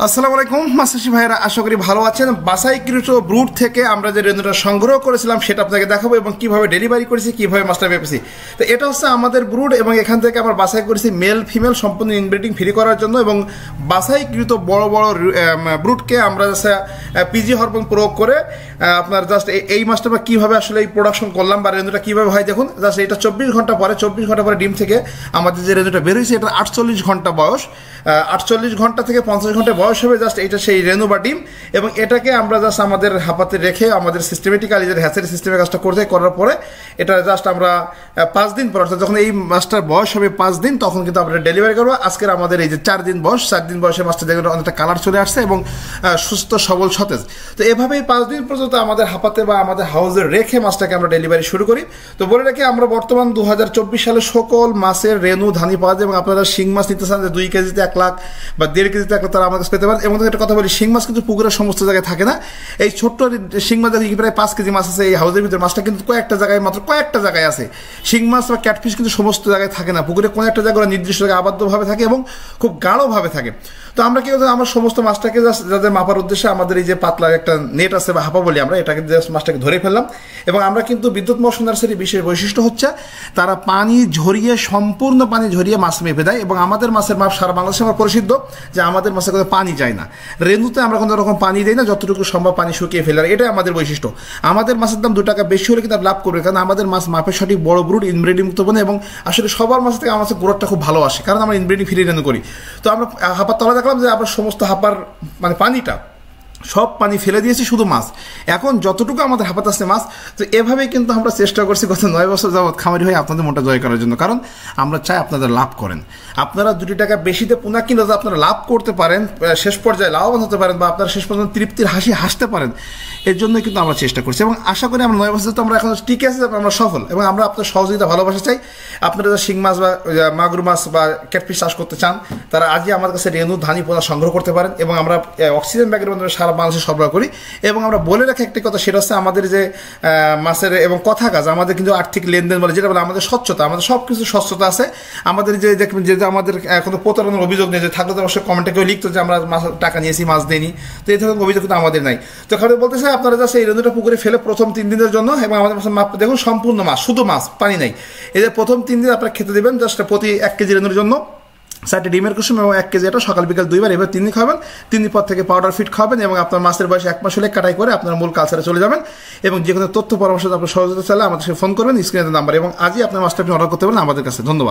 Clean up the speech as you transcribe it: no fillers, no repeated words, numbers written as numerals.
আসসালামু আলাইকুম মাসাশি ভাইরা, আশা করি ভালো আছেন। বাসাইকৃত ব্রুড থেকে আমরা যে রেনুটা সংগ্রহ করেছিলাম সেটা আপনাকে দেখাবো এবং কিভাবে ডেলিভারি করেছি, কিভাবে মাছটা পেয়েছি। তো এটা হচ্ছে আমাদের ব্রুড এবং এখান থেকে আমরা বাছাই করেছি মেল ফিমেল সম্পূর্ণ ইনব্রিডিং ফ্রি করার জন্য। এবং বাসাইকৃত বড় বড় ব্রুডকে আমরা পিজি হরমোন প্রয়োগ করে আপনার জাস্ট এই মাছটা আমরা কীভাবে আসলে এই প্রোডাকশন করলাম বা রেনুটা কীভাবে হয় দেখুন। জাস্ট এটা 24 ঘন্টা পরে ডিম থেকে আমাদের যে রেনুটা বেরোয়েছে এটা 48 ঘন্টা বয়স, 48 ঘন্টা থেকে 50 ঘন্টা বয়স হবে। জাস্ট এটা সেই রেনু বা ডিম এবং এটাকে আমরা জাস্ট আমাদের হাঁপাতে রেখে আমাদের সিস্টেমেটিক্যালি যে হ্যাচারি সিস্টেমে কাজটা করার পরে এটা জাস্ট আমরা 5 দিন পর, অর্থাৎ যখন এই মাছটার বয়স হবে 5 দিন তখন কিন্তু আমরা ডেলিভারি করবো। আজকের আমাদের এই যে 4 দিন বয়সে মাছটা দেখবেন অনেকটা কালার চলে আসছে এবং সুস্থ সবল সতেজ। তো এভাবেই 5 দিন পর্যন্ত আমাদের হাঁপাতে বা আমাদের হাউসে রেখে মাছটাকে আমরা ডেলিভারি শুরু করি। তো বলে রাখি আমরা বর্তমান 2024 সালে সকল মাছের রেনু ধানি পাওয়া যায় এবং আপনারা শিং মাছ নিতে চান যে 2 কেজিতে 1 লাখ বা 1.5 কেজিতে 1 লাখ তারা আমাদের কাছে পেতে পারেন। এবং একটা কথা বলি, শিং মাছ কিন্তু পুকুরের সমস্ত জায়গায় থাকে না। এই ছোট্ট শিং মাছ দেখি প্রায় 5 কেজি মাছ আছে এই হাউসের ভিতরে, মাছটা কিন্তু কয়েকটা জায়গায় আছে। শিং মাছ বা ক্যাটফিশ কিন্তু সমস্ত জায়গায় থাকে না, পুকুরে কোনো একটা জায়গায় নির্দিষ্ট জায়গায় আবদ্ধভাবে থাকে এবং খুব গাঢ়ভাবে থাকে। তো আমরা কি করতে, আমরা সমস্ত মাছটাকে যাদের মাপার উদ্দেশ্যে আমাদের এই যে পাতলা একটা নেট আছে বা হাঁপা বলি আমরা, এটাকে মাছটাকে ধরে ফেললাম। এবং আমরা কিন্তু বিদ্যুৎ মৎস্য নার্সারির বিশেষ বৈশিষ্ট্য হচ্ছে তারা সম্পূর্ণ পানি ঝরিয়ে মাছ মেপে দেয় এবং আমাদের মাছের মাপ সারা বাংলাদেশে আমরা প্রসিদ্ধ যে আমাদের মাছে কোনো পানি যায় না। রেনুতে আমরা কোনো রকম পানি দিই না, যতটুকু সম্ভব পানি শুকিয়ে ফেলার, এটাই আমাদের বৈশিষ্ট্য। আমাদের মাছের দাম 2 টাকা বেশি হলে কিন্তু লাভ করবে, কারণ আমাদের মাছ মাপের সঠিক বড় ব্রুড ইনব্রিডিং মুক্ত বনে এবং আসলে সবার মাছ থেকে আমার গ্রোথটা খুব ভালো আসে, কারণ আমরা ইনব্রিডিং ফ্রি রেনু করি। তো আমরা হাঁপার তলা দেখলাম যে আমরা সমস্ত হাঁপার পানিটা সব পানি ফেলে দিয়েছি, শুধু মাছ। এখন যতটুকু আমাদের হাঁপাতে আসছে মাছ। তো এভাবেই কিন্তু আমরা চেষ্টা করছি গত 9 বছর যাবৎ খামারি হয়ে আপনাদের মনটা জয় করার জন্য, কারণ আমরা চাই আপনাদের লাভ করেন। আপনারা 2 টাকা বেশিতে পোনা কিনে আপনারা লাভ করতে পারেন, শেষ পর্যায়ে লাভবান হতে পারেন বা আপনারা শেষ পর্যন্ত তৃপ্তির হাসি হাসতে পারেন, এর জন্যই কিন্তু আমরা চেষ্টা করছি। এবং আশা করি আমরা 9 বছর তো আমরা এখন টিকে আছি, আমরা সফল। এবং আমরা আপনার সহযোগিতা ভালোবাসা চাই। আপনারা যারা শিং মাছ বা মাগুর মাছ বা ক্যাটফিশ চাষ করতে চান তারা আজই আমার কাছে রেনু ধানি পোনা সংগ্রহ করতে পারেন। এবং আমরা অক্সিজেন ব্যাগের মাধ্যমে সারা বাংলাদেশে সরবরাহ করি। এবং আমরা বলে রাখি একটি কথা, সেটা হচ্ছে আমাদের যে মাছের এবং কথা কাজ আমাদের কিন্তু আর্থিক লেনদেন বলে যেটা বলে আমাদের স্বচ্ছতা, আমাদের সব কিছু স্বচ্ছতা আছে। আমাদের যে দেখবেন যে আমাদের কোনো প্রতারণার অভিযোগ নেই, যে থাকলে তো অবশ্যই কমেন্টে কেউ লিখতো যে আমরা টাকা নিয়েছি মাছ দিইনি, তো এই ধরনের অভিযোগ কিন্তু আমাদের নাই। তো খাবার বলতে চাই আপনারা জাস্ট এই রেনুটা পুকুরে ফেলে প্রথম 3 দিনের জন্য, এবং আমাদের মাছের মাপ দেখুন সম্পূর্ণ মাছ, শুধু মাছ, পানি নাই। এই যে প্রথম 3 দিন আপনারা খেতে দেবেন জাস্ট প্রতি 1 কেজি রেনুর জন্য 4টি ডিমের কুসুম এবং 1 কেজি এটা সকাল বিকাল 2 বার, এবার 3 দিন খাবেন। 3 দিন পর থেকে পাউডার ফিট খাবেন এবং আপনার মাছের বয়স 1 মাস হলে কাটাই করে আপনার মূল কালচারে চলে যাবেন। এবং যে কোনো তথ্য পরামর্শ আপনার সহযোগিতা চাইলে আমাদের সাথে ফোন করবেন স্ক্রিনের নাম্বার, এবং আজই আপনার মাছটা আপনি অর্ডার করতে পারেন আমাদের কাছে। ধন্যবাদ।